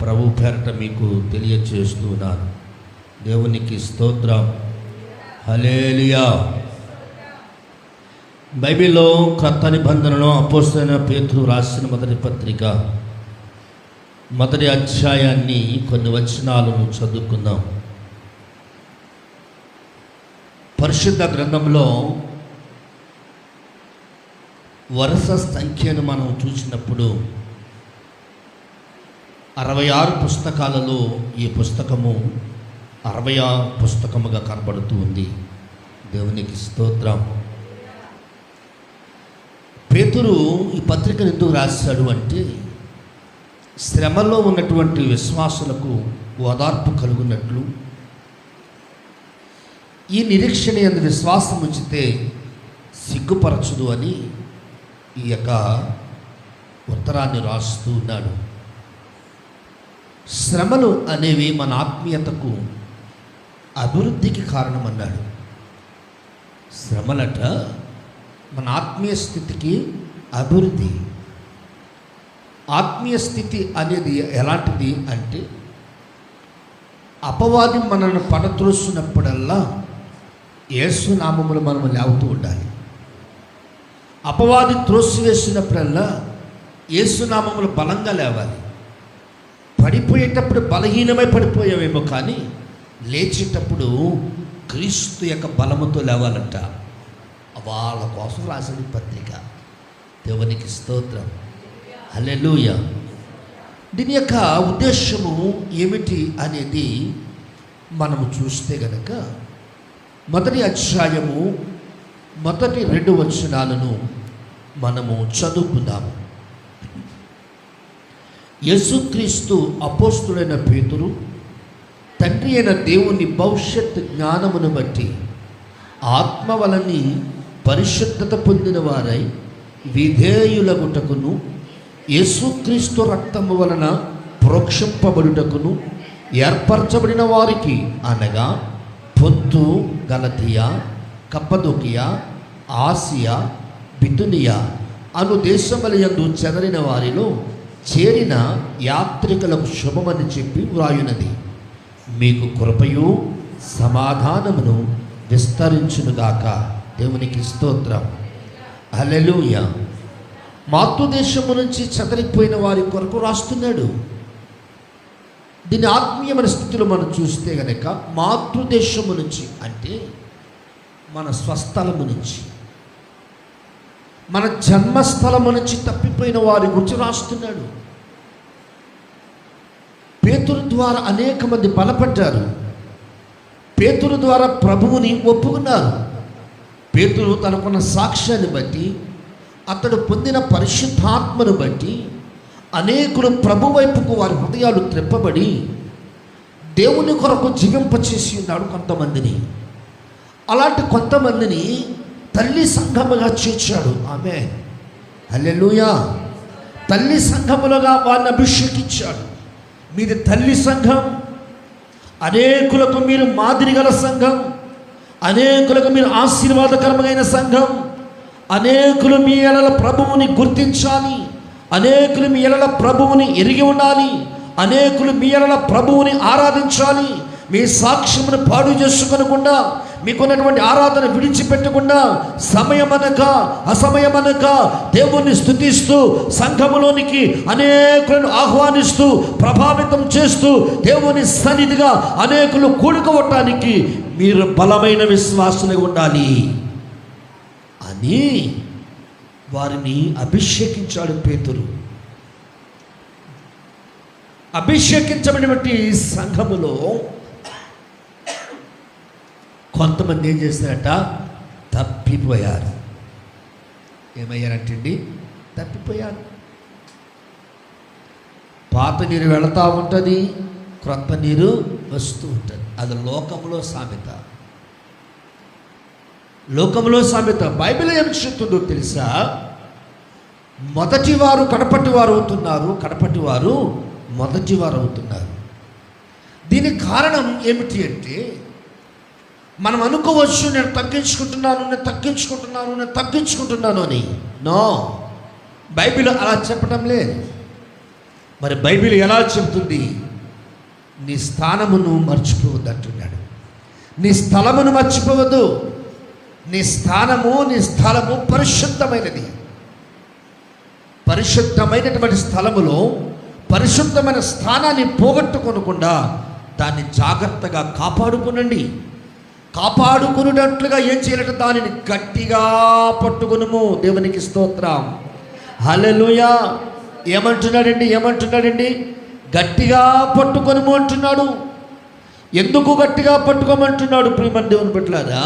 ప్రభు పేరట మీకు తెలియచేస్తున్నాను. దేవునికి స్తోత్రం. హల్లెలూయా. బైబిల్లో క్రొత్త నిబంధనలో అపోస్తలుడైన పేతురు రాసిన మొదటి పత్రిక మొదటి అధ్యాయాన్ని కొన్ని వచనాలను చదువుకుందాం. పరిశుద్ధ గ్రంథంలో వరుస సంఖ్యను మనం చూసినప్పుడు 66 పుస్తకాలలో ఈ పుస్తకము 60వ పుస్తకముగా కనబడుతూ ఉంది. దేవునికి స్తోత్రం. పేతురు ఈ పత్రికను ఎందుకు రాశాడు అంటే, శ్రమలో ఉన్నటువంటి విశ్వాసులకు ఓదార్పు కలుగునట్లు, ఈ నిరీక్షణ యందు విశ్వాసం ఉంచితే సిగ్గుపరచదు అని ఈ యొక్క ఉత్తరాన్ని రాస్తూ ఉన్నాడు. శ్రమలు అనేవి మన ఆత్మీయతకు అభివృద్ధికి కారణమన్నాడు. శ్రమలట మన ఆత్మీయ స్థితికి అభివృద్ధి. ఆత్మీయ స్థితి అనేది ఎలాంటిది అంటే, అపవాది మనల్ని పడత్రోసినప్పుడల్లా యేసు నామములో మనం లేవుతూ ఉండాలి. అపవాది త్రోసివేసినప్పుడల్లా యేసు నామములో బలంగా లేవాలి. పడిపోయేటప్పుడు బలహీనమై పడిపోయావేమో, కానీ లేచేటప్పుడు క్రీస్తు యొక్క బలముతో లేవాలంట. వాళ్ళ కోసం రాసిన పత్రిక. దేవునికి స్తోత్రం. హల్లెలూయా. దీని యొక్క ఉద్దేశము ఏమిటి అనేది మనము చూస్తే గనక, మొదటి అధ్యాయము మొదటి 2 వచనాలను మనము చదువుకుందాము. యేసుక్రీస్తు అపోస్తులైన పేతురు, తండ్రి అయిన దేవుని భవిష్యత్ జ్ఞానమును బట్టి ఆత్మ వలని పరిశుద్ధత పొందిన వారై విధేయులగుటకును, యేసుక్రీస్తు రక్తము వలన ప్రోక్షింపబడుటకును ఏర్పరచబడిన వారికి, అనగా పొంతు, గలతియా, కప్పదొకియా, ఆసియా, బితునియా అను దేశములయందు చెదరిన వారిలో చేరిన యాత్రికులకు శుభమని చెప్పి వ్రాయునది. మీకు కృపయు సమాధానమును విస్తరించునుగాక. దేవునికి స్తోత్రం. హల్లెలూయా. మాతృదేశము నుంచి చెదరిపోయిన వారి కొరకు రాస్తున్నాడు. దీని ఆత్మీయమైన స్థితిలో మనం చూస్తే గనక, మాతృదేశము నుంచి అంటే మన స్వస్థలము నుంచి, మన జన్మస్థలము నుంచి తప్పిపోయిన వారి గురించి రాస్తున్నాడు. పేతురు ద్వారా అనేక మంది బలపడ్డారు. పేతురు ద్వారా ప్రభువుని ఒప్పుకున్నారు. పేతురు తనకున్న సాక్ష్యాన్ని బట్టి, అతడు పొందిన పరిశుద్ధాత్మను బట్టి అనేకులు ప్రభు వైపుకు వారి హృదయాలు త్రెప్పబడి దేవుని కొరకు జీవింపచేసి ఉన్నాడు కొంతమందిని. అలాంటి కొంతమందిని తల్లి సంఘముగా చేర్చాడు. ఆమేన్. హల్లెలూయా. తల్లి సంఘములుగా వారిని అభిషేకించాడు. మీది తల్లి సంఘం, అనేకులకు మీరు మాదిరి గల సంఘం, అనేకులకు మీరు ఆశీర్వాదకరమైన సంఘం. అనేకులు మీ ఎడల ప్రభువుని గుర్తించాలి, అనేకులు మీ ఎడల ప్రభువుని ఎరిగి ఉండాలి, అనేకులు మీ ఎడల ప్రభువుని ఆరాధించాలి. మీ సాక్ష్యమును పాడు చేసుకొనకుండా, మీకున్నటువంటి ఆరాధన విడిచిపెట్టకుండా, సమయమనక అసమయమనక దేవుణ్ణి స్తుతిస్తూ, సంఘములోనికి అనేకులను ఆహ్వానిస్తూ, ప్రభావితం చేస్తూ, దేవుని సన్నిధిగా అనేకులు కూడుకోవటానికి మీరు బలమైన విశ్వాసులుగా ఉండాలి అని వారిని అభిషేకించాడు పేతురు. అభిషేకించబడినటువంటి సంఘములో కొంతమంది ఏం చేస్తారట, తప్పిపోయారు. ఏమయ్యారంటండి? తప్పిపోయారు. పాత నీరు వెళతా ఉంటుంది, క్రొత్త నీరు వస్తూ ఉంటుంది. అది లోకంలో సామెత. లోకంలో సామెత. బైబిల్ ఏం చెప్తుందో తెలుసా? మొదటివారు కడపటివారు అవుతున్నారు, కడపటివారు మొదటివారు అవుతున్నారు. దీనికి కారణం ఏమిటి అంటే, మనం అనుకోవచ్చు నేను తగ్గించుకుంటున్నాను అని. నో, బైబిల్ అలా చెప్పడం లేదు. మరి బైబిల్ ఎలా చెబుతుంది? నీ స్థానమును మర్చిపోవద్దు అంటున్నాడు. నీ స్థలమును మర్చిపోవద్దు. నీ స్థలము పరిశుద్ధమైనది. పరిశుద్ధమైనటువంటి స్థలములో పరిశుద్ధమైన స్థానాన్ని పోగొట్టుకొనకుండా దాన్ని జాగ్రత్తగా కాపాడుకునండి. కాపాడుకున్నట్లుగా ఏం చేయాలంటే దానిని గట్టిగా పట్టుకునుము. దేవునికి స్తోత్రం, హల్లెలూయా. ఏమంటున్నాడండి? గట్టిగా పట్టుకొనుము అంటున్నాడు. ఎందుకు గట్టిగా పట్టుకోమంటున్నాడు? ప్రియమైన దేవుని బిడ్డలారా,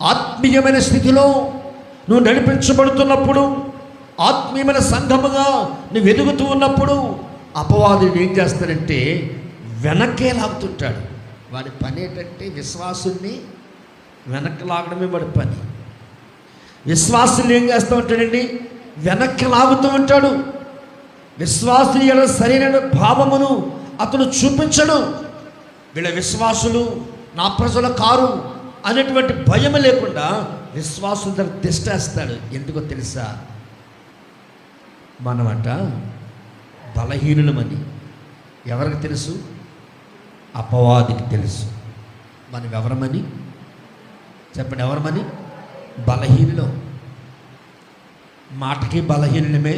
ఆత్మీయమైన స్థితిలో నువ్వు నడిపించబడుతున్నప్పుడు, ఆత్మీయమైన సంఘముగా నువ్వు ఎదుగుతూ ఉన్నప్పుడు అపవాదుడు ఏం చేస్తాడంటే వెనక్కే లాగుతుంటాడు. వాడి పని ఏంటంటే విశ్వాసుల్ని వెనక్కి లాగడమే వాడి పని. విశ్వాసులు ఏం చేస్తూ ఉంటాడండి? వెనక్కి లాగుతూ ఉంటాడు. విశ్వాసులు ఎలా సరైన భావమును అతను చూపించడు. వీళ్ళ విశ్వాసులు నా ప్రజల కారు అనేటువంటి భయం లేకుండా విశ్వాసుల దగ్గర తిష్టేస్తాడు. ఎందుకో తెలుసా? మనమంట బలహీనులమని ఎవరికి తెలుసు? అపవాదికి తెలుసు. మనం ఎవరమని చెప్పండి? ఎవరమని? బలహీనులం. మాటకి బలహీనులమే,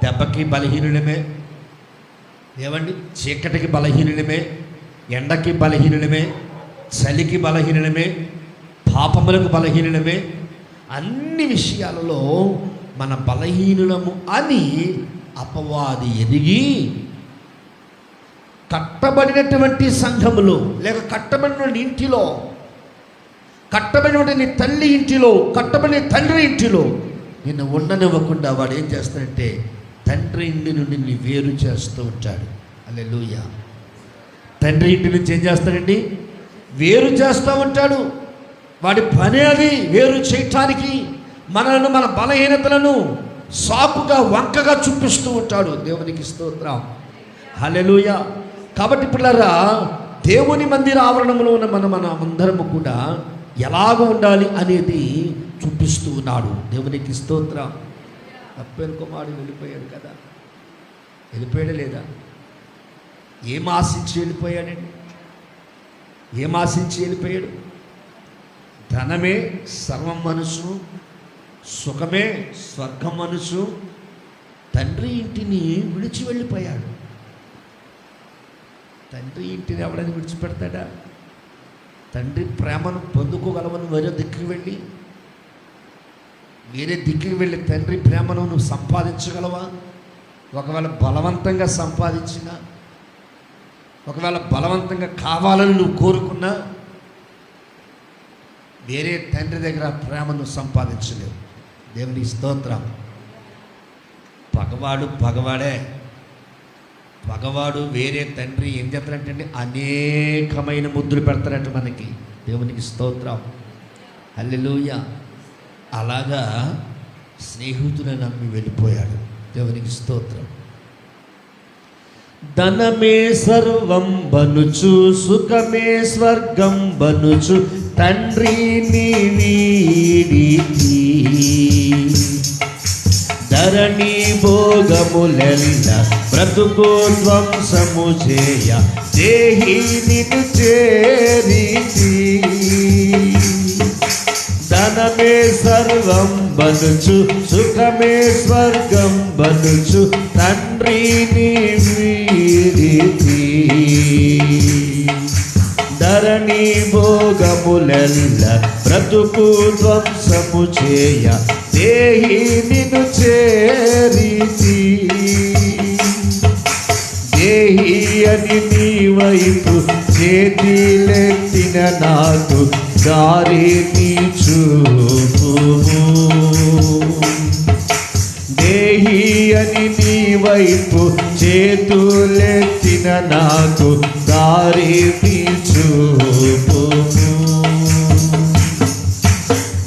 దెబ్బకి బలహీనులమే, ఏమండి చీకటికి బలహీనులమే, ఎండకి బలహీనులమే, చలికి బలహీనులమే, పాపములకు బలహీనులమే. అన్ని విషయాలలో మన బలహీనులము అని అపవాది ఎదిగి కట్టబడినటువంటి సంఘములో లేక కట్టబడినటువంటి ఇంటిలో, కట్టబడినటువంటి నీ తల్లి ఇంటిలో, కట్టబడిన తండ్రి ఇంటిలో నిన్ను ఉండనివ్వకుండా వాడు ఏం చేస్తాడంటే తండ్రి ఇంటి నుండి నీ వేరు చేస్తూ ఉంటాడు. హల్లెలూయా. తండ్రి ఇంటి నుంచి ఏం చేస్తాడండి? వేరు చేస్తూ ఉంటాడు. వాడి పని అది, వేరు చేయటానికి మనలను, మన బలహీనతలను సాకుగా వంకగా చూపిస్తూ ఉంటాడు. దేవునికి స్తోత్రం, హల్లెలూయా. కాబట్టి పిల్లరా, దేవుని మందిర ఆవరణంలో ఉన్న మన అందరము కూడా ఎలాగ ఉండాలి అనేది చూపిస్తూ ఉన్నాడు. దేవునికి స్తోత్రం. అప్పేరు కుమారుడు వెళ్ళిపోయాడు కదా, వెళ్ళిపోయాడు లేదా? ఏం ఆశించి వెళ్ళిపోయాడండి? ఏం ఆశించి వెళ్ళిపోయాడు? ధనమే సర్వం మనసు, సుఖమే స్వర్గం మనసు. తండ్రి ఇంటిని విడిచి వెళ్ళిపోయాడు. తండ్రి ఇంటిని ఎవడని విడిచిపెడతాడా? తండ్రి ప్రేమను పొందుకోగలవని వేరే దిక్కుకు వెళ్ళి తండ్రి ప్రేమను నువ్వు సంపాదించగలవా? ఒకవేళ బలవంతంగా సంపాదించినా, ఒకవేళ బలవంతంగా కావాలని నువ్వు కోరుకున్నా వేరే తండ్రి దగ్గర ప్రేమను సంపాదించలేవు. దేవుని స్తోత్రం. పగవాడు వేరే తండ్రి ఏం చేస్తాడంటే అనేకమైన ముద్దులు పెడతారంట మనకి. దేవునికి స్తోత్రం, హల్లెలూయా. అలాగా స్నేహితులను నమ్మి వెళ్ళిపోయాడు. దేవునికి స్తోత్రం. ధనమే సర్వం బనుచు, సుఖమే స్వర్గం బనుచు, తండ్రిని వీడితి. ధరణి భోగములెల్ల బ్రతుకు ధ్వంసము చేయ, దేహి నిన్ను చేరితి. ధనమే సర్వం బనుచు, సుఖమే స్వర్గం బనుచు, తండ్రిని వీడితి. ధరణి భోగములెల్ల బ్రతుకు ధ్వంసము చేయ, దేహి నిన్ను చేరితి. దేహి అని నీ వైపు చేతిలెత్తిన నాకు దారిని చూపుము. దేహి అని నీ వైపు చేతులెత్తిన నాకు దారిని చూపుము.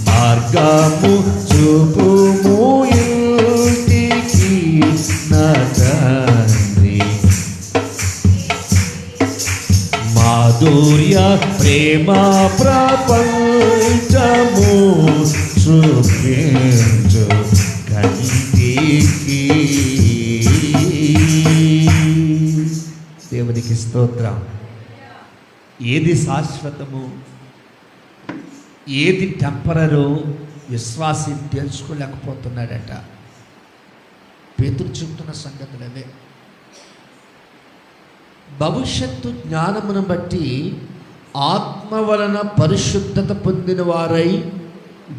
మార్గము చూపుము ఇంటికి నా తండ్రి. మాధుర్య ప్రేమ ప్రపంచము చూపించు కంటికి. దేవునికి స్తోత్రం. ఏది శాశ్వతము, ఏది టెంపరరో విశ్వాసి తెలుసుకోలేకపోతున్నాడట. పేతురు చెప్తున్న సంగతులు అవే. భవిష్యత్తు జ్ఞానమును బట్టి ఆత్మ వలన పరిశుద్ధత పొందిన వారై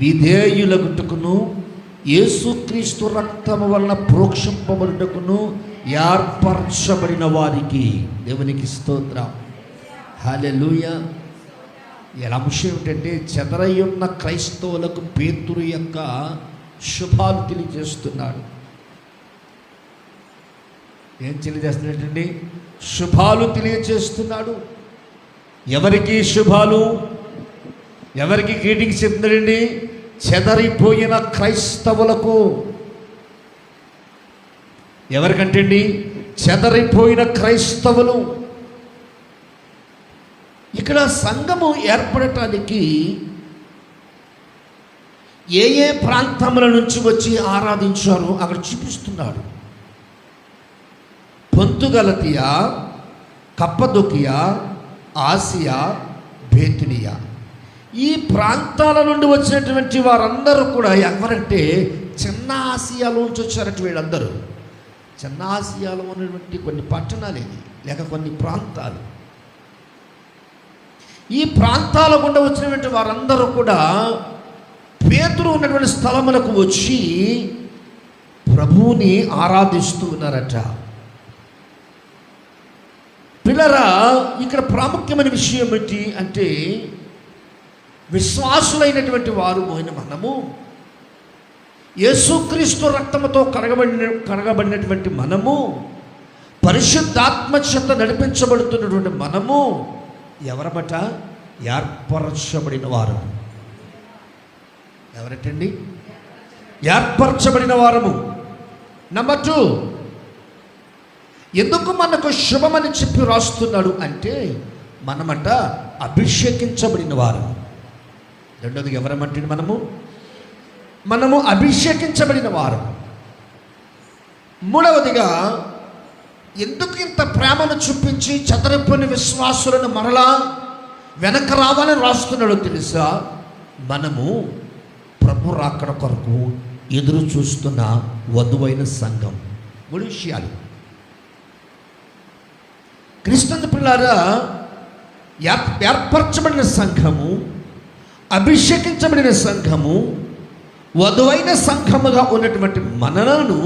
విధేయులగుటకును యేసుక్రీస్తు రక్తము వలన ప్రోక్షింపబడుటకును ఏర్పరచబడిన వారికి దేవునికి స్తోత్రం. హల్లెలూయా. ఎలా అంశం ఏమిటంటే, చెదరయున్న క్రైస్తవులకు పేతురు యొక్క శుభాలు తెలియజేస్తున్నాడు. ఏం తెలియజేస్తున్నాడండి? శుభాలు తెలియజేస్తున్నాడు. ఎవరికి శుభాలు? ఎవరికి గ్రీటింగ్స్ చెప్తున్నాడండి? చెదరిపోయిన క్రైస్తవులకు. ఎవరికంటే అండి? చెదరిపోయిన క్రైస్తవులు. ఇక్కడ సంఘము ఏర్పడటానికి ఏ ఏ ప్రాంతముల నుంచి వచ్చి ఆరాధించారో అక్కడ చూపిస్తున్నాడు. పొంతుగలతియా, కప్పదొకియా, ఆసియా, బేతునియా, ఈ ప్రాంతాల నుండి వచ్చినటువంటి వారందరూ కూడా ఎవరంటే చిన్న ఆసియాలోంచి వచ్చారట. వీళ్ళందరూ చిన్న ఆసియాలో ఉన్నటువంటి కొన్ని పట్టణాలు ఇవి, లేక కొన్ని ప్రాంతాలు. ఈ ప్రాంతాల గుండా వచ్చినటువంటి వారందరూ కూడా పేతురు ఉన్నటువంటి స్థలములకు వచ్చి ప్రభువుని ఆరాధిస్తూ ఉన్నారట. పిల్లరా, ఇక్కడ ప్రాముఖ్యమైన విషయం ఏంటి అంటే, విశ్వాసులైనటువంటి వారు అయిన మనము, యేసుక్రీస్తు రక్తముతో కడగబడినటువంటి మనము, పరిశుద్ధాత్మ చేత నడిపించబడుతున్నటువంటి మనము ఎవరబట? ఏర్పరచబడిన వారు. ఎవరటండి? ఏర్పరచబడిన వారము. నంబర్ 2, ఎందుకు మనకు శుభమని చెప్పి రాస్తున్నాడు అంటే, మనమట అభిషేకించబడిన వారు. రెండోది ఎవరమంటే మనము అభిషేకించబడిన వారు. మూడవదిగా, ఎందుకు ఇంత ప్రేమను చూపించి చెదరిపోయిన విశ్వాసులను మరలా వెనక రావాలని రాస్తున్నాడో తెలుసా? మనము ప్రభు రాకడ కొరకు ఎదురు చూస్తున్న వధువైన సంఘం. 3 విషయాలు. క్రీస్తు పిల్లారా, ఏర్పరచబడిన సంఘము, అభిషేకించబడిన సంఘము, వధువైన సంఘముగా ఉన్నటువంటి మనలను,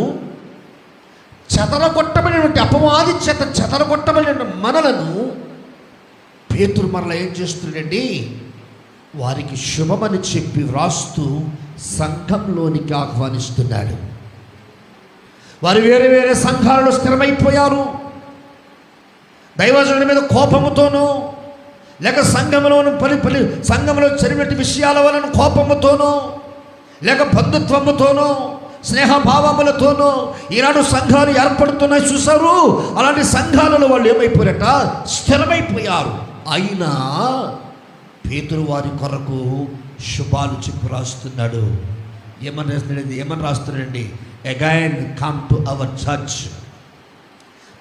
చెదరగొట్టబడినటువంటి అపవాది చేత చెదరగొట్టబడిన మనలను పేతురు మరలా ఏం చేస్తున్నాడండి? వారికి శుభమని చెప్పి వ్రాస్తూ సంఘంలోనికి ఆహ్వానిస్తున్నాడు. వారు వేరే వేరే సంఘాలలో స్థిరమైపోయారు. దైవజనుడి మీద కోపముతోనూ, లేక సంఘంలో జరిగినటువంటి విషయాల వలన కోపముతోనూ, లేక బంధుత్వముతోనూ, స్నేహభావములతోనూ ఈనాడు సంఘాలు ఏర్పడుతున్నాయి. చూసారు? అలాంటి సంఘాలలో వాళ్ళు ఏమైపోయారట? స్థిరమైపోయారు. అయినా పేతురు వారి కొరకు శుభాలు చెప్పి రాస్తున్నాడు. ఏమని రాస్తున్నాడండి? Again come to our church.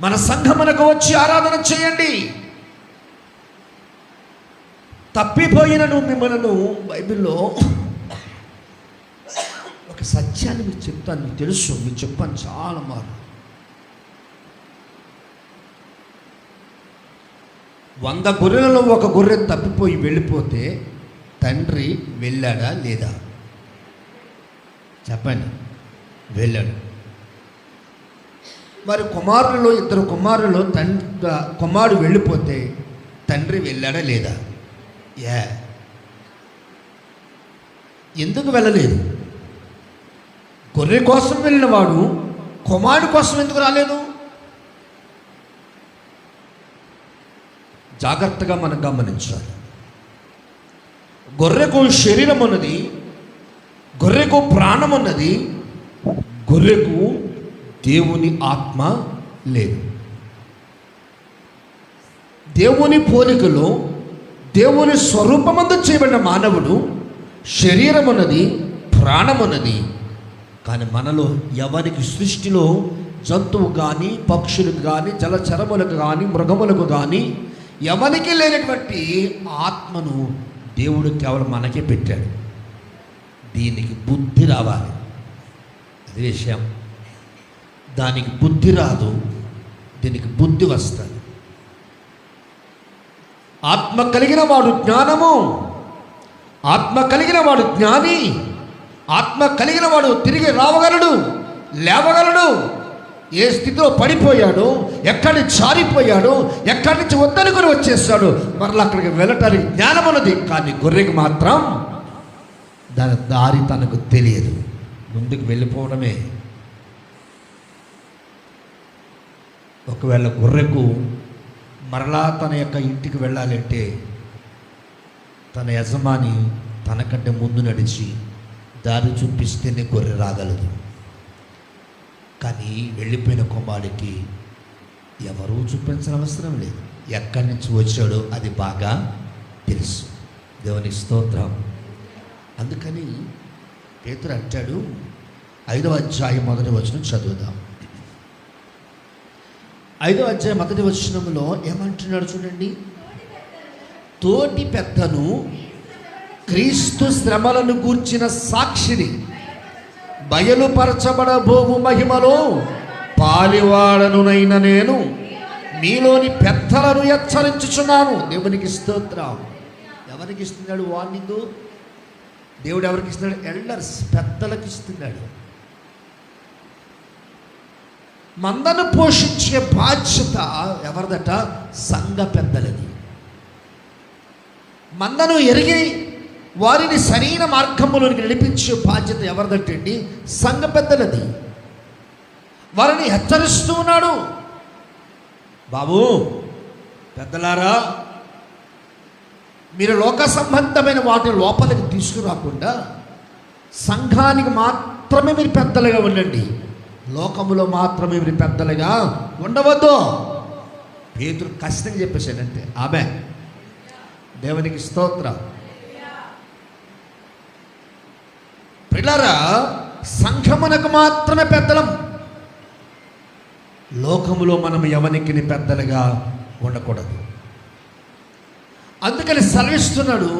మన సంఘమునకు వచ్చి ఆరాధన చేయండి. తప్పిపోయినను మిమ్మల్ని బైబిల్లో ఒక సత్యాన్ని మీకు చెప్తాను. మీకు తెలుసు, మీకు చెప్పాను చాలా మార్లు. 100 గొర్రెలలో ఒక గొర్రె తప్పిపోయి వెళ్ళిపోతే తండ్రి వెళ్ళాడా లేదా? చెప్పండి. వెళ్ళాడు. మరి కుమారులలో 2 కుమారులలో కుమారుడు వెళ్ళిపోతే తండ్రి వెళ్ళాడా లేదా? ఎందుకు వెళ్ళలేదు? గొర్రె కోసం వెళ్ళిన వాడు కుమారుడు కోసం ఎందుకు రాలేదు? జాగ్రత్తగా మనం గమనించాలి. గొర్రెకు శరీరం ఉన్నది, గొర్రెకు ప్రాణం ఉన్నది, గొర్రెకు దేవుని ఆత్మ లేదు. దేవుని పోలికలో దేవుని స్వరూపమందు చేయబడిన మానవుడు శరీరం ఉన్నది, ప్రాణం ఉన్నది. కానీ మనలో ఎవరికి సృష్టిలో జంతువు కానీ, పక్షులకు కానీ, జలచరములకు కానీ, మృగములకు కానీ ఎవరికి లేనటువంటి ఆత్మను దేవుడు కేవలం మనకే పెట్టాడు. దీనికి బుద్ధి రావాలి, అది విషయం. దానికి బుద్ధి రాదు, దీనికి బుద్ధి వస్తుంది. ఆత్మ కలిగిన వాడు జ్ఞానము, ఆత్మ కలిగిన వాడు జ్ఞాని, ఆత్మ కలిగిన వాడు తిరిగి రావగలడు, లేవగలడు. ఏ స్థితిలో పడిపోయాడు, ఎక్కడి నుంచి జారిపోయాడు, ఎక్కడి నుంచి వద్దనుకొని వచ్చేస్తాడు, మరలా అక్కడికి వెళ్ళటానికి జ్ఞానం ఉన్నది. కానీ గొర్రెకి మాత్రం దాని దారి తనకు తెలియదు, ముందుకు వెళ్ళిపోవడమే. ఒకవేళ గొర్రెకు మరలా తన యొక్క ఇంటికి వెళ్ళాలంటే తన యజమాని తనకంటే ముందు నడిచి దారి చూపిస్తేనే గొర్రె రాగలదు. కానీ వెళ్ళిపోయిన కుమారుడికి ఎవరూ చూపించిన అవసరం లేదు, ఎక్కడి నుంచి వచ్చాడో అది బాగా తెలుసు. దేవునికి స్తోత్రం. అందుకని పేతురు అంటాడు, 5వ అధ్యాయం 1వ వచనం చదువుదాం. 5వ అధ్యాయం 1వ వచనంలో ఏమంటున్నాడు చూడండి. తోటి పెద్దను, క్రీస్తు శ్రమలను గూర్చిన సాక్షిని, బయలుపరచబడబోవు మహిమలో పాలివాడనునైన నేను మీలోని పెద్దలను హెచ్చరించుచున్నాను. దేవునికి స్తోత్రం. ఎవరికి ఇస్తున్నాడు వార్నింగ్? దేవుడు ఎవరికి ఇస్తున్నాడు? ఎల్డర్స్, పెద్దలకు ఇస్తున్నాడు. మందను పోషించే బాధ్యత ఎవరిదట? సంఘ పెద్దలది. మందను ఎరిగి వారిని సరైన మార్గంలోనికి నడిపించే బాధ్యత ఎవరిదంటండి? సంఘ పెద్దలది. వారిని హెచ్చరిస్తూ ఉన్నాడు. బాబు, పెద్దలారా, మీరు లోక సంబంధమైన వాటిని లోపలికి తీసుకురాకుండా సంఘానికి మాత్రమే మీరు పెద్దలుగా ఉండండి, లోకములో మాత్రమే మీరు పెద్దలుగా ఉండవద్దు. పేతురు కష్టంగా చెప్పేశాడంటే ఆమె. దేవునికి స్తోత్రం. పిల్లరా, సంఘమునకు మాత్రమే పెద్దలం, లోకములో మనం ఎవరికి పెద్దలుగా ఉండకూడదు. అందుకని సెలవిస్తున్నాడు,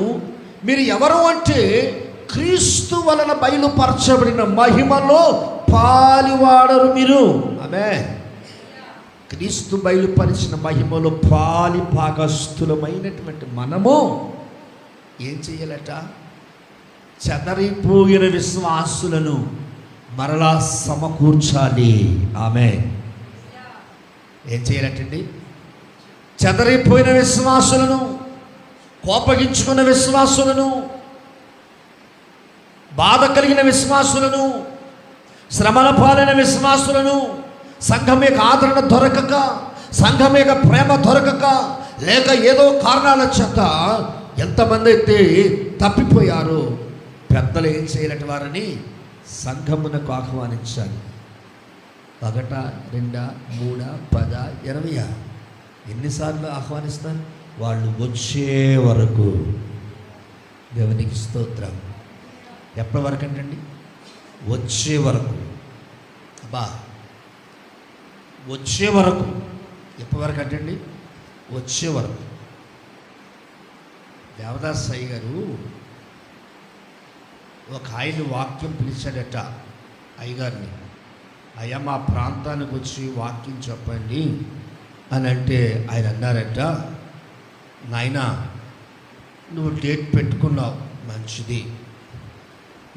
మీరు ఎవరు అంటే క్రీస్తు వలన బయలుపరచబడిన మహిమలో పాలివాడరు మీరు. ఆమె. క్రీస్తు బయలుపరిచిన మహిమలో పాలి భాగస్థులమైనటువంటి మనము ఏం చేయాలట? చెదరిపోయిన విశ్వాసులను మరలా సమకూర్చాలి. ఆమె. ఏం చేయాలటండి? చెదరిపోయిన విశ్వాసులను, కోపగించుకున్న విశ్వాసులను, బాధ కలిగిన విశ్వాసులను, శ్రమల పాలైన విశ్వాసులను, సంఘం యొక్క ఆదరణ దొరకక, సంఘం యొక్క ప్రేమ దొరకక, లేక ఏదో కారణాల చేత ఎంతమంది అయితే తప్పిపోయారో, పెద్దలు ఏం చేయాలంటే వారిని సంఘమునకు ఆహ్వానించాలి. 1, 2, 3, 10, 20 ఎన్నిసార్లు ఆహ్వానిస్తారు? వాళ్ళు వచ్చే వరకు. దేవునికి స్తోత్రం. ఎప్పటి వరకు అంటండి? వచ్చే వరకు. అబ్బా, వచ్చే వరకు. ఎప్పటి వరకు అంటండి? వచ్చే వరకు. దేవదాస్ అయ్య గారు ఒక ఆయన వాక్యం పిలిచాడట అయ్యగారిని. అయ్యా, మా ప్రాంతానికి వచ్చి వాక్యం చెప్పండి అని అంటే ఆయన అన్నారట, నాయనా, నువ్వు డేట్ పెట్టుకున్నావు, మంచిది,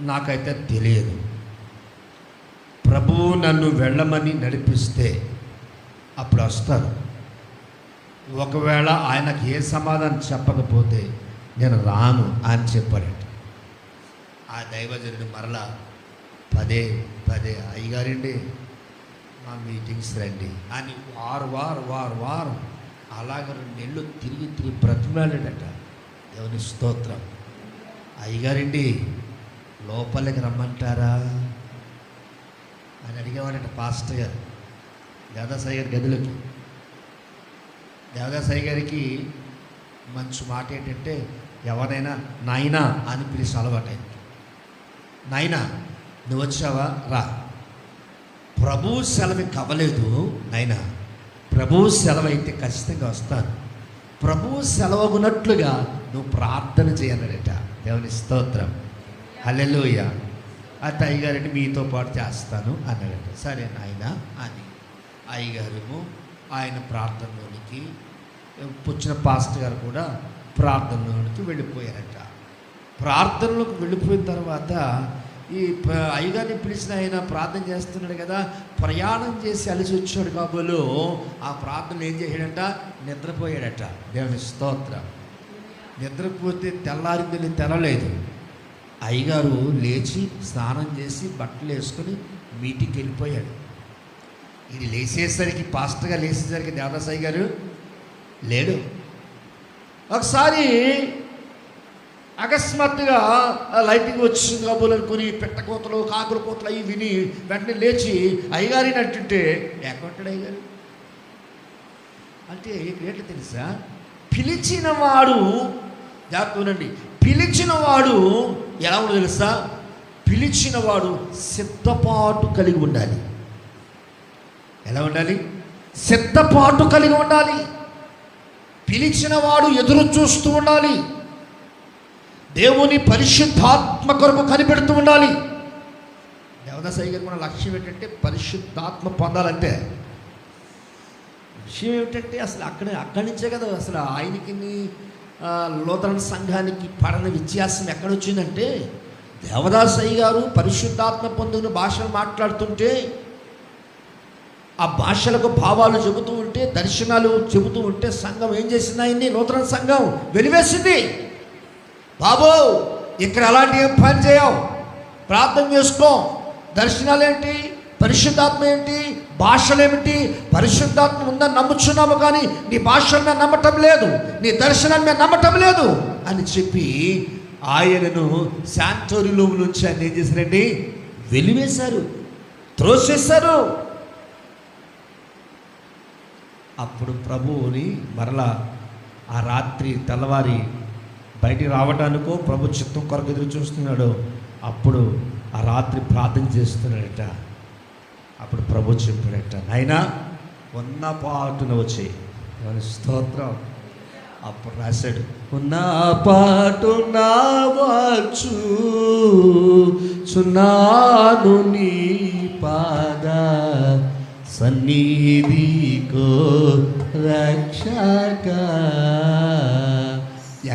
నాకైతే తెలియదు. ప్రభువు నన్ను వెళ్ళమని నడిపిస్తే అప్పుడు వస్తాను. ఒకవేళ ఆయనకు ఏ సమాధానం చెప్పకపోతే నేను రాను అని చెప్పాడట. ఆ దైవజనుడు మరలా పదే అయ్యగారండి, మా మీటింగ్స్ రండి అని వారం అలాగ 2 నెలలు తిరిగి బ్రతిమాడాడట. దేవుని స్తోత్రం. అయ్యగారండి, లోపలికి రమ్మంటారా అని అడిగేవాడట పాస్టర్ గారు దేవదాస్ అయ్య గారి గదిలోకి. దేవదాస్ అయ్య గారికి మంచి మాట ఏంటంటే, ఎవరైనా నాయనా అని పిలిచి అలవాటైంది. నాయనా, నువ్వు వచ్చావా? రా. ప్రభువు సెలవు కవ్వలేదు నాయనా, ప్రభువు సెలవు అయితే ఖచ్చితంగా వస్తాను. ప్రభువు సెలవునట్లుగా నువ్వు ప్రార్థన చేయాలట. దేవుని స్తోత్రం, హల్లెలూయా. అయ్యగారిని మీతో పాటు చేస్తాను అన్నాడట. సరే నాయన అని అయ్యగారేమో ఆయన ప్రార్థనలోనికి, వచ్చిన పాస్టర్ గారు కూడా ప్రార్థనలోనికి వెళ్ళిపోయారట. ప్రార్థనలోకి వెళ్ళిపోయిన తర్వాత ఈ అయ్యగారిని పిలిచిన ఆయన ప్రార్థన చేస్తున్నాడు కదా, ప్రయాణం చేసి అలిసి వచ్చాడు కాబోలు ఆ ప్రార్థన ఏం చేశాడట, నిద్రపోయాడట. దేవుని స్తోత్రం. నిద్రపోతే తెల్లారిందని తెలలేదు. అయ్యగారు లేచి స్నానం చేసి బట్టలు వేసుకొని మీటింగ్కి వెళ్ళిపోయాడు. ఇది లేచేసరికి, పాస్టర్గా లేచేసరికి దేవదాస్ అయ్యగారు లేడు. ఒకసారి అకస్మాత్తుగా లైటింగ్ వచ్చింది కాబోలు అనుకుని పెట్టకోతలు కాకుల కోతలు అవి విని వెంటనే లేచి అయ్యగారిని అంటుంటే ఎక్కడుంటాడు అయ్యగారు అంటే ఏంటో తెలుసా, పిలిచినవాడు, జాగ్రత్తనండి, పిలిచినవాడు ఎలా ఉండదు తెలుసా, పిలిచినవాడు సిద్ధపాటు కలిగి ఉండాలి. ఎలా ఉండాలి? సిద్ధపాటు కలిగి ఉండాలి. పిలిచినవాడు ఎదురు చూస్తూ ఉండాలి. దేవుని పరిశుద్ధాత్మ కొరకు కనిపెడుతూ ఉండాలి. దేవదాస్ అయ్య గారు మన లక్ష్యం ఏంటంటే పరిశుద్ధాత్మ పొందాలంటే. విషయం ఏమిటంటే అసలు అక్కడి నుంచే కదా అసలు ఆయనకి లూథరన్ సంఘానికి పడని వ్యత్యాసం ఎక్కడొచ్చిందంటే, దేవదాస్ అయ్య గారు పరిశుద్ధాత్మ పొందిన భాషలు మాట్లాడుతుంటే, ఆ భాషలకు భావాలు చెబుతూ ఉంటే, దర్శనాలు చెబుతూ ఉంటే సంఘం ఏం చేసింది? ఆయన్ని లూథరన్ సంఘం వెలివేసింది. బాబు ఇక్కడ అలాంటి ఏం పని చేయవు, ప్రార్థన చేసుకో, దర్శనాలు ఏంటి, పరిశుద్ధాత్మ ఏంటి, భాషలు ఏమిటి, పరిశుద్ధాత్మ ఉందని నమ్ముచున్నాము కానీ నీ భాషల మీద నమ్మటం లేదు, నీ దర్శనం మీద నమ్మటం లేదు అని చెప్పి ఆయనను శాంతోరిలో నుంచి ఆయన ఏం చేశారండి, వెలివేశారు, త్రోసేశారు. అప్పుడు ప్రభువుని మరలా ఆ రాత్రి తెల్లవారి బయటికి రావడానికో ప్రభు చిత్తం కొరకు ఎదురు చూస్తున్నాడు. అప్పుడు ఆ రాత్రి ప్రార్థన చేస్తున్నాడట. అప్పుడు ప్రభు చెప్పాడట, నాయనా ఉన్న పాటున వచ్చి, స్తోత్రం. అప్పుడు రాశాడు, ఉన్న పాటున వచ్చు చున్నాను నీ పాద సన్నిధికో రక్షక.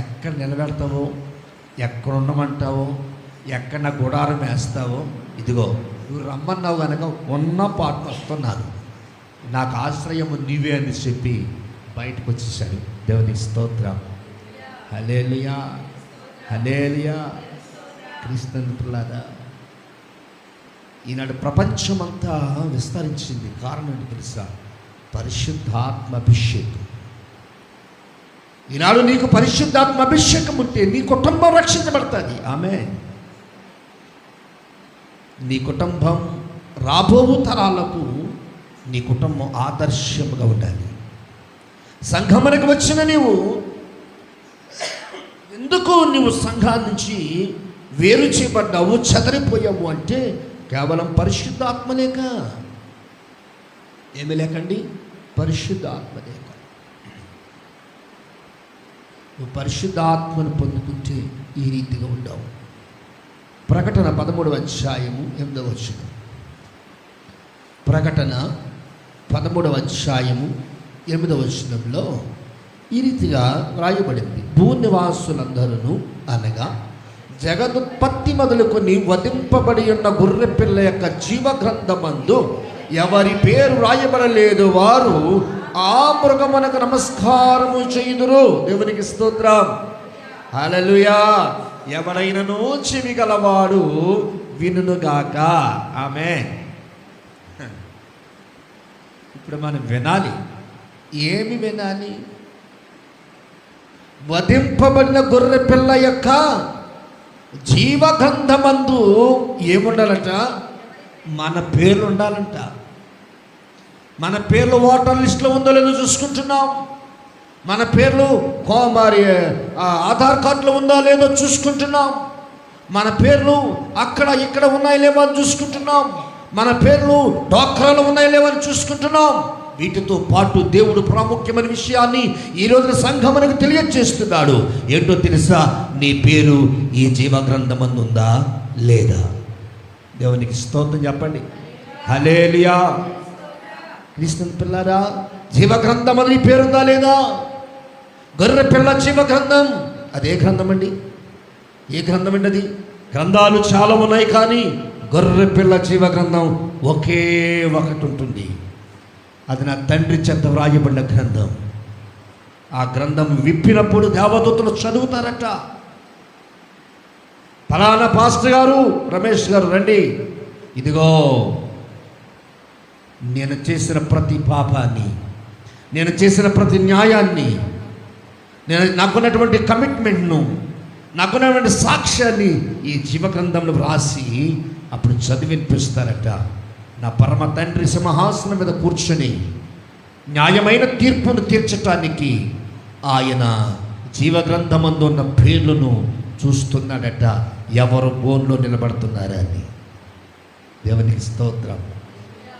ఎక్కడ నిలబెడతావో, ఎక్కడ ఉండమంటావో, ఎక్కడ నా గుడారం వేస్తావో, ఇదిగో నువ్వు రమ్మన్నావు కనుక ఉన్న పాట వస్తున్నాను, నాకు ఆశ్రయము నీవే అని చెప్పి బయటకు వచ్చేసాడు. దేవుని స్తోత్రం, హల్లెలూయా, హల్లెలూయా. క్రీస్తులారా, ఈనాడు ప్రపంచమంతా విస్తరించింది. కారణం ఏంటి తెలుసా? పరిశుద్ధాత్మ అభిషేకం. ఈనాడు నీకు పరిశుద్ధాత్మ అభిషేకం ఉంటే నీ కుటుంబం రక్షించబడుతుంది. ఆమేన్. నీ కుటుంబం రాబో తరాలకు నీ కుటుంబం ఆదర్శముగా ఉండాలి. సంఘమునకు వచ్చిన నీవు ఎందుకు నీవు సంఘాల నుంచి వేరు చేయబడ్డావు, చెదరిపోయావు అంటే కేవలం పరిశుద్ధాత్మ లేక. ఏమి లేకండి? పరిశుద్ధాత్మ లేక. నువ్వు పరిశుద్ధాత్మను పొందుకుంటే ఈ రీతిగా ఉండవు. ప్రకటన 13వ అధ్యాయము 8వ వచనం. ప్రకటన 13వ అధ్యాయము 8వ వచనంలో ఈ రీతిగా వ్రాయబడింది, భూనివాసులందరూ అనగా జగదుత్పత్తి మొదలుకొని వధింపబడి ఉన్న గొర్రె పిల్ల యొక్క జీవగ్రంథమందు ఎవరి పేరు రాయబడలేదు వారు ఆ మృగమునకు నమస్కారము చేయుదురు. దేవునికి స్తోత్రం, హల్లెలూయా. ఎవడైనను చెవి గలవాడు వినుగాక. ఆమేన్. ఇప్పుడు మనం వినాలి. ఏమి వినాలి? వధింపబడిన గొర్రె పిల్ల యొక్క జీవగంధమందు ఏముండాలంట? మన పేర్లు ఉండాలంట. మన పేర్లు ఓటర్ లిస్టులో ఉందో లేదో చూసుకుంటున్నాం. మన పేర్లు మరి ఆధార్ కార్డులో ఉందో లేదో చూసుకుంటున్నాం. మన పేర్లు అక్కడ ఇక్కడ ఉన్నాయో లేవో అని చూసుకుంటున్నాం. మన పేర్లు డాక్రాలు ఉన్నాయో లేవని చూసుకుంటున్నాం. వీటితో పాటు దేవుడు ప్రాముఖ్యమైన విషయాన్ని ఈరోజు సంఘం మనకు తెలియజేస్తున్నాడు. ఏంటో తెలుసా? నీ పేరు ఈ జీవగ్రంథమందు ఉందా లేదా? దేవునికి స్తోత్రం చెప్పండి. హల్లెలూయా. క్రీస్తు పిల్లారా, జీవగ్రంథం అని నీ పేరుందా లేదా? గొర్రె పిల్ల జీవగ్రంథం, అదే గ్రంథం అండి. ఏ గ్రంథం అండి అది? గ్రంథాలు చాలా ఉన్నాయి, కానీ గొర్రె పిల్ల జీవగ్రంథం ఒకే ఒకటి ఉంటుంది. అది నా తండ్రి చేత వ్రాయబడిన గ్రంథం. ఆ గ్రంథం విప్పినప్పుడు దేవదూతలు చదువుతారట. ఫలానా పాస్టర్ గారు, రమేష్ గారు రండి, ఇదిగో నేను చేసిన ప్రతి పాపాన్ని, నేను చేసిన ప్రతి న్యాయాన్ని, నాకున్నటువంటి కమిట్మెంట్ను, నాకున్నటువంటి సాక్ష్యాన్ని ఈ జీవగ్రంథంలో రాసి అప్పుడు చదివినిపిస్తారట. నా పరమ తండ్రి సింహాసనం మీద కూర్చొని న్యాయమైన తీర్పును తీర్చటానికి ఆయన జీవగ్రంథమందు ఉన్న పేర్లను చూస్తున్నాడట. ఎవరు బోన్లో నిలబడుతున్నారని. దేవునికి స్తోత్రం.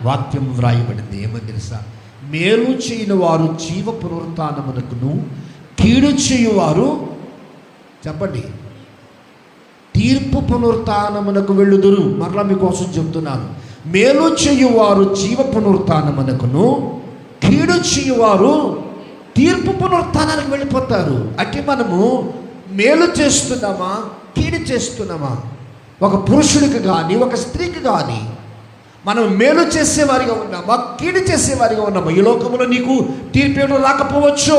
వాక్యం వ్రాయబడింది. ఏమని తెలుసా? మేలు చేయని వారు జీవ పునరుత్థానమునకును, కీడు చేయువారు, చెప్పండి, తీర్పు పునరుత్థానమునకు వెళ్ళుదురు. మరలా మీకోసం చెప్తున్నాను. మేలు చేయువారు జీవ పునరుత్థానమునకును, కీడు చేయువారు తీర్పు పునరుత్థానానికి వెళ్ళిపోతారు. అంటే మనము మేలు చేస్తున్నామా, కీడు చేస్తున్నామా? ఒక పురుషుడికి కానీ ఒక స్త్రీకి కానీ మనం మేలు చేసేవారిగా ఉన్నామా, కీడు చేసేవారిగా ఉన్నామా? ఈ లోకంలో నీకు తీర్పు రాకపోవచ్చు,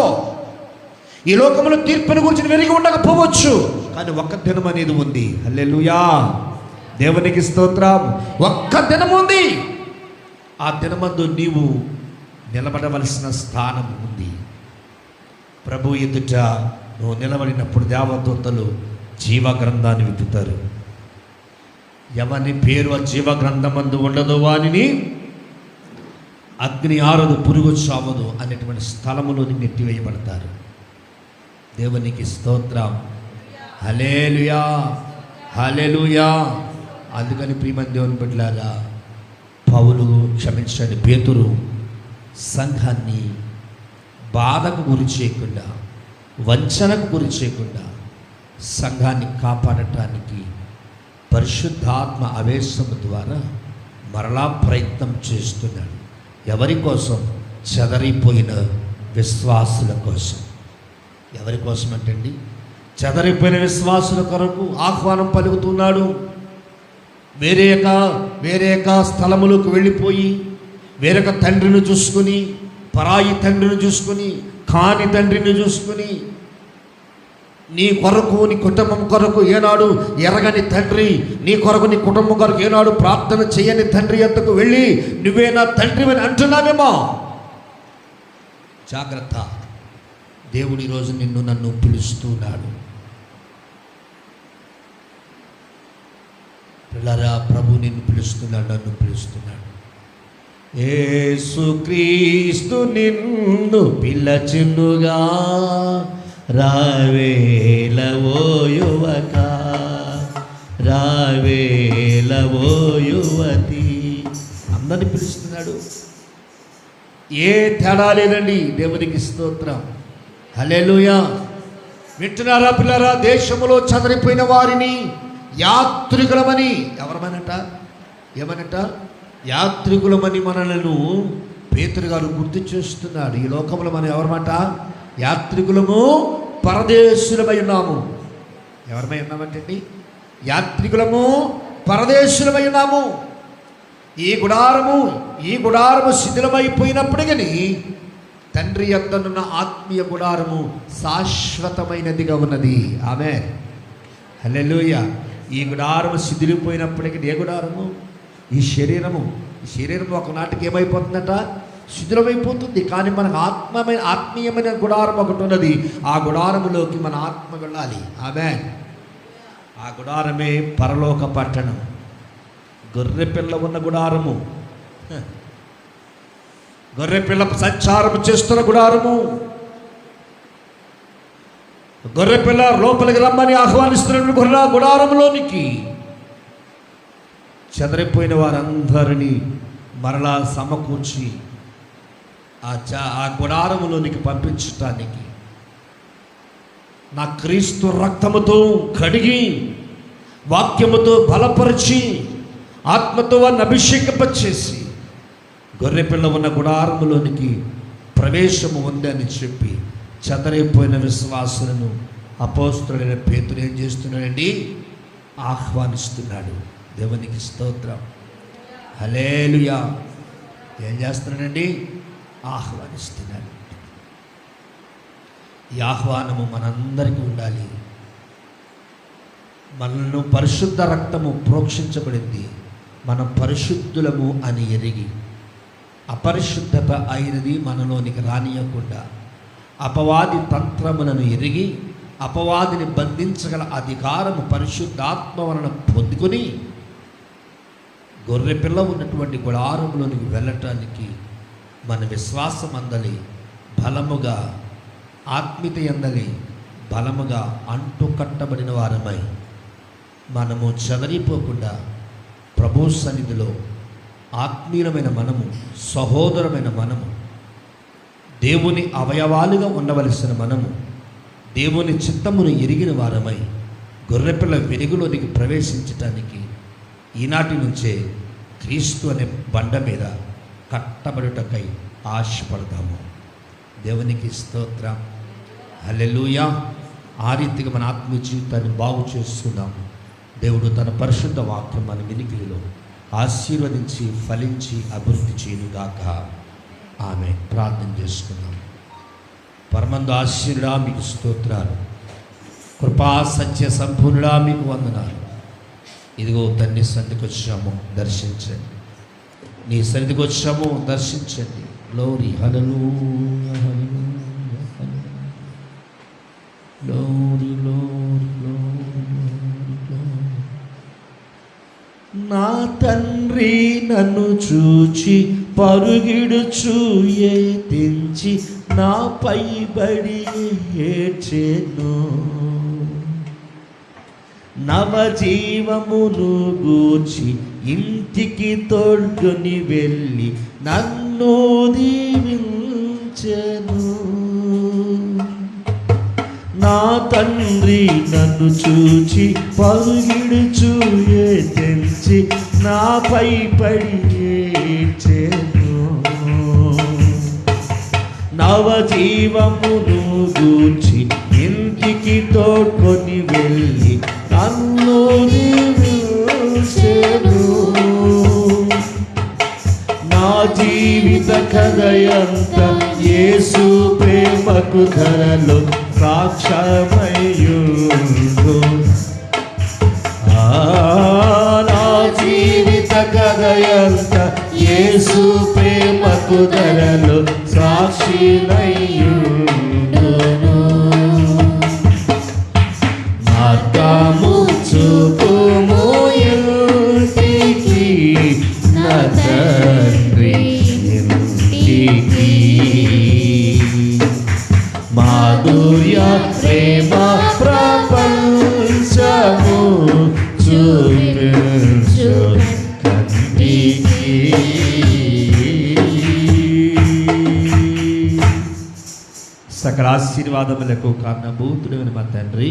ఈ లోకంలో తీర్పుని గురించి వెరిగి ఉండకపోవచ్చు, కానీ ఒక్క దినం అనేది ఉంది. హల్లెలూయా. దేవునికి స్తోత్రం. ఒక్క దినం ఉంది. ఆ దినమందు నీవు నిలబడవలసిన స్థానం ఉంది. ప్రభు ఎదుట నువ్వు నిలబడినప్పుడు దేవదూతలు జీవగ్రంథాన్ని విప్పుతారు. ఎవరి పేరు ఆ జీవగ్రంథమందు ఉండదో వానిని అగ్ని ఆరదు, పురుగు చావదు అనేటువంటి స్థలములోని నెట్టివేయబడతారు. దేవునికి స్తోత్రం. హల్లెలూయా, హల్లెలూయా. అందుకని ప్రియమైన దేవుని బిడ్డలారా, పౌలు, క్షమించండి, పేతురు సంఘాన్ని బాధకు గురి చేయకుండా, వంచనకు గురి చేయకుండా సంఘాన్ని కాపాడటానికి పరిశుద్ధాత్మ ఆవేశము ద్వారా మరలా ప్రయత్నం చేస్తున్నాడు. ఎవరి కోసం? చెదరిపోయిన విశ్వాసుల కోసం. ఎవరి కోసం అంటండి? చెదరిపోయిన విశ్వాసుల కొరకు ఆహ్వానం పలుకుతున్నాడు. వేరే స్థలములకు వెళ్ళిపోయి వేరొక తండ్రిని చూసుకుని, పరాయి తండ్రిని చూసుకుని, కాని తండ్రిని చూసుకుని, నీ కొరకు, నీ కుటుంబం కొరకు ఏనాడు ఎరగని తండ్రి, నీ కొరకు, నీ కుటుంబం కొరకు ఏనాడు ప్రార్థన చేయని తండ్రి యొద్దకు వెళ్ళి నువ్వే నా తండ్రి అని అంటున్నావేమో. జాగ్రత్త. దేవుడు ఈరోజు నిన్ను, నన్ను పిలుస్తున్నాడు. పిల్లరా, ప్రభు నిన్ను పిలుస్తున్నాడు, నన్ను పిలుస్తున్నాడు. యేసుక్రీస్తు నిన్ను పిలచునుగా, రావేల ఓ యువక, రావేల ఓ యువతి. అందరిని పిలుస్తున్నాడు. ఏ తేడా లేదండి. దేవునికి స్తోత్రం. హల్లెలూయా. వింటున్నారా పిల్లరా? దేశములో చెదరిపోయిన వారిని యాత్రికులమని, ఎవరమనట? ఏమనట? యాత్రికులమని మనలను పేతురు గారు గుర్తు చేస్తున్నాడు. ఈ లోకంలో మనం ఎవరమాట? యాత్రికులము, పరదేశులమై ఉన్నాము. ఎవరమై ఉన్నామంటండి? యాత్రికులము, పరదేశులమై ఉన్నాము. ఈ గుడారము శిథిలమైపోయినప్పటికీ తండ్రి యొద్దనున్న ఆత్మీయ గుడారము శాశ్వతమైనదిగా ఉన్నది. ఆమేన్. హల్లెలూయా. ఈ గుడారము శిథిలిపోయినప్పటికీ, ఏ గుడారము? ఈ శరీరము ఒకనాటికి ఏమైపోతుందట? శిథిలమైపోతుంది. కానీ మనకు ఆత్మీయమైన గుడారం ఒకటి ఉన్నది. ఆ గుడారములోకి మన ఆత్మ వెళ్ళాలి. ఆమేన్. ఆ గుడారమే పరలోక పట్టణం. గొర్రెపిల్ల ఉన్న గుడారము, గొర్రెపిల్ల సంచారం చేస్తున్న గుడారము, గొర్రెపిల్ల లోపలికి రమ్మని ఆహ్వానిస్తున్న గుడారంలోనికి చెదరిపోయిన వారందరినీ మరలా సమకూర్చి ఆ గుడారములోనికి పంపించటానికి నా క్రీస్తు రక్తముతో కడిగి వాక్యముతో బలపరిచి ఆత్మతో వారిని అభిషేకింపచేసి గొర్రెపిల్ల ఉన్న గుడారములోనికి ప్రవేశము ఉందని చెప్పి చెదరైపోయిన విశ్వాసులను అపోస్తలుడైన పేతురు ఏం చేస్తున్నాడండి? ఆహ్వానిస్తున్నాడు. దేవునికి స్తోత్రం, హల్లెలూయా. ఏం చేస్తున్నాడండి? ఆహ్వానిస్తున్నాడు. ఈ ఆహ్వానము మనందరికీ ఉండాలి. మనను పరిశుద్ధ రక్తము ప్రోక్షించబడింది, మనం పరిశుద్ధులము అని ఎరిగి అపరిశుద్ధత అయినది మనలోనికి రానియకుండా అపవాది తంత్రములను ఎరిగి అపవాదిని బంధించగల అధికారము పరిశుద్ధాత్మ వలన పొందుకొని గొర్రెపిల్ల ఉన్నటువంటి గుడారములోనికి వెళ్ళటానికి మన విశ్వాసం అందలి బలముగా, ఆత్మీయత అందలి బలముగా అంటు కట్టబడిన వారమై మనము చెదరిపోకుండా ప్రభు సన్నిధిలో ఆత్మీయమైన మనము, సహోదరమైన మనము, దేవుని అవయవాలుగా ఉండవలసిన మనము, దేవుని చిత్తమును ఎరిగిన వారమై గొర్రెపిల్ల వెలుగులోనికి ప్రవేశించటానికి ఈనాటి నుంచే క్రీస్తు అనే బండ మీద కట్టబడుటకై ఆశపడతాము. దేవునికి స్తోత్రం, హల్లెలూయా. ఆ రీతిగా మన ఆత్మీయ జీవితాన్ని బాగు చేస్తున్నాము. దేవుడు తన పరిశుద్ధ వాక్యం మన వినికిడిలో ఆశీర్వదించి ఫలించి అభివృద్ధి చేయనుగాక. ఆమె ప్రార్థన చేసుకున్నాం. పరమందు ఆశీర్వాడా మీకు స్తోత్రాలు, కృపా సత్య సంపూర్ణుడా మీకు వందనాలు. ఇదిగో తండ్రి సన్నిధికి వచ్చాము, దర్శించండి. నీ సన్నిధికి వచ్చాము, దర్శించండి. గ్లోరీ, హల్లెలూయా, హల్లెలూయా, గ్లోరీ, గ్లోరీ, గ్లోరీ. నా తండ్రి నన్ను చూచి పరుగిడుచు తెంచి నాపై బడి ఏడ్చెను. నవజీవమును గూర్చి ఇంటికి తోడ్కొని వెళ్ళి నన్ను దీవించెను. నా తండ్రి నన్ను చూచి పరుగిడుచు తెంచి నాపై పడి ఏడ్చెను. నవజీవమును గూర్చి ఇంటికి తోడ్కొని వెళ్ళి నన్ను దీవించెను. నా జీవిత కథయంత యేసు ప్రేమకు ధరలో సాక్ష్యమయ్యుండు. నా జీవిత కథయంత యేసు ప్రేమకు ధరలో సాక్షినయ్యుండును. మార్గము చూపుము ఇంటికి, నా తండ్రి ఇంటికి. మాధుర్య ప్రేమ ప్రపంచము చూపించు కంటికి. సకల ఆశీర్వాదములకు కారణభూతుడైన మా తండ్రి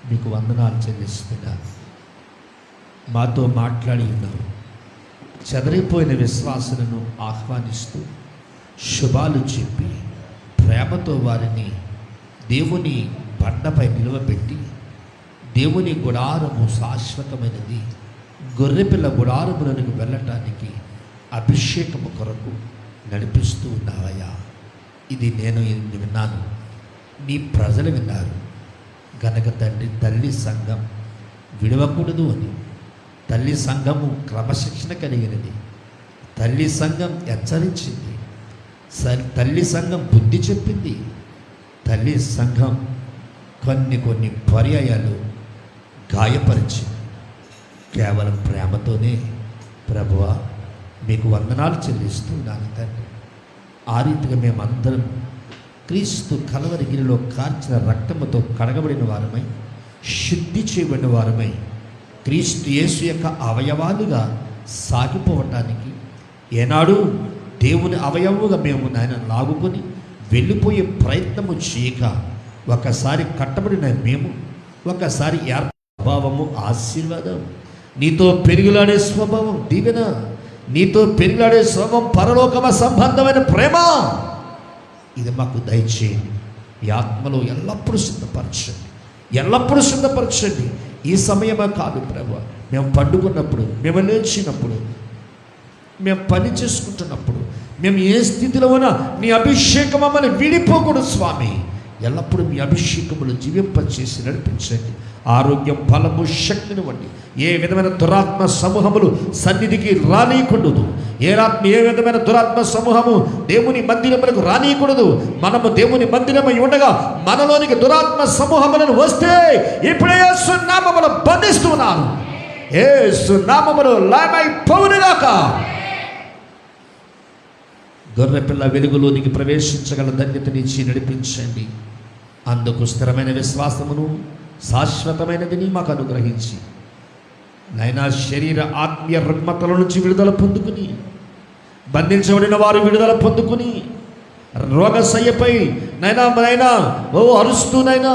మీకు వందనాలు చెల్లిస్తున్నా. మాతో మాట్లాడి ఉన్నావు. చెదరిపోయిన విశ్వాసులను ఆహ్వానిస్తూ శుభాలు చెప్పి ప్రేమతో వారిని దేవుని బండపై నిలువబెట్టి దేవుని గుడారము శాశ్వతమైనది, గొర్రెపిల్ల గుడారములకు వెళ్ళటానికి అభిషేకము కొరకు నడిపిస్తూ ఉన్నావయ్యా. ఇది నేను విన్నాను, నీ ప్రజలు విన్నారు గనక తండ్రి, తల్లి సంఘం విడవకూడదు అని, తల్లి సంఘము క్రమశిక్షణ కలిగినది, తల్లి సంఘం హెచ్చరించింది, తల్లి సంఘం బుద్ధి చెప్పింది, తల్లి సంఘం కొన్ని పర్యాయాలు గాయపరిచింది. కేవలం ప్రేమతోనే ప్రభువా మీకు వందనాలు చెల్లిస్తున్నాను తండ్రి. ఆ రీతిగా మేమందరం క్రీస్తు కలవరిగిరిలో కార్చిన రక్తముతో కడగబడిన వారమై, శుద్ధి చేయబడిన వారమై, క్రీస్తు యేసు యొక్క అవయవాలుగా సాగిపోవటానికి ఏనాడు దేవుని అవయవుగా మేము నాయన లాగుకొని వెళ్ళిపోయే ప్రయత్నము చేయక ఒకసారి కట్టబడిన మేము ఒకసారి స్వభావము ఆశీర్వాదం, నీతో పెరుగులాడే స్వభావం దీవెన, నీతో పెరుగులాడే స్వభావం పరలోకమ సంబంధమైన ప్రేమ, ఇది మాకు దయచేయండి. ఈ ఆత్మలో ఎల్లప్పుడూ సిద్ధపరచండి, ఎల్లప్పుడూ సిద్ధపరచండి. ఈ సమయమే కాదు ప్రభువా, మేము పండుకున్నప్పుడు, మేము లేచినప్పుడు, మేము పని చేసుకుంటున్నప్పుడు, మేము ఏ స్థితిలో ఉన్నా నీ అభిషేకం మమ్మల్ని విడిపోకూడదు స్వామి. ఎల్లప్పుడూ మీ అభిషేకములు జీవింపచేసి నడిపించండి. ఆరోగ్యం, బలము, శక్తిని వండి ఏ విధమైన దురాత్మ సమూహములు సన్నిధికి రానీయకూడదు. ఏ విధమైన దురాత్మ సమూహము దేవుని మందిరములకు రానీయకూడదు. మనము దేవుని మందిరమై ఉండగా మనలోనికి దురాత్మ సమూహములను వస్తే ఇప్పుడే యేసు నామములో బంధిస్తున్నాను. యేసు నామములో లయమైపోవునుగాక. గొర్రెపిల్ల వెలుగులోనికి ప్రవేశించగల ధన్యతనిచ్చి నడిపించండి. అందుకు స్థిరమైన విశ్వాసమును శాశ్వతమైనదిని మాకు అనుగ్రహించి నైనా శరీర ఆత్మీయ రుగ్మతల నుంచి విడుదల పొందుకుని, బంధించబడిన వారు విడుదల పొందుకుని, రోగశయ్యపై నైనా అరుస్తూనైనా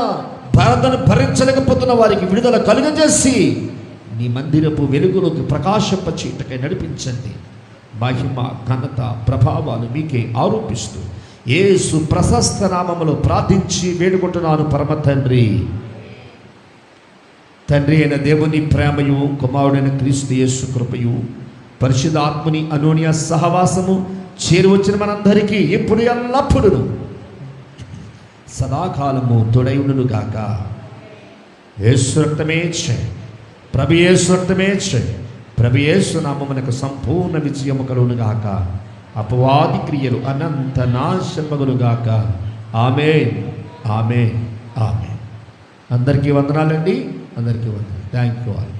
బాధను భరించలేకపోతున్న వారికి విడుదల కలుగజేసి నీ మందిరపు వెలుగులోకి ప్రకాశింపచేయుటకై నడిపించండి. మహిమ, ఘనత, ప్రభావాలు మీకే ఆరోపిస్తూ యేసు ప్రశస్త నామములో ప్రార్థించి వేడుకుంటున్నాను పరమ తండ్రి. తండ్రి అయిన దేవుని ప్రేమయు, కుమారుడైన క్రీస్తు యేసు కృపయు, పరిశుద్ధాత్ముని అనోన్య సహవాసము చేరువచ్చిన మనందరికీ ఇప్పుడు ఎల్లప్పుడూ సదాకాలము తోడైయుండును గాక. యేసు రక్తమే చేయి, ప్రభు యేసు రక్తమే చేయి, ప్రభు యేసు నామమునకు సంపూర్ణ విజయము కలుగును గాక. అపవాది క్రియలు అనంత నాశనమగును గాక. ఆమేన్, ఆమేన్, ఆమేన్. అందరికీ వందనాలండి. అందరికీ వందనాలు. Thank you all.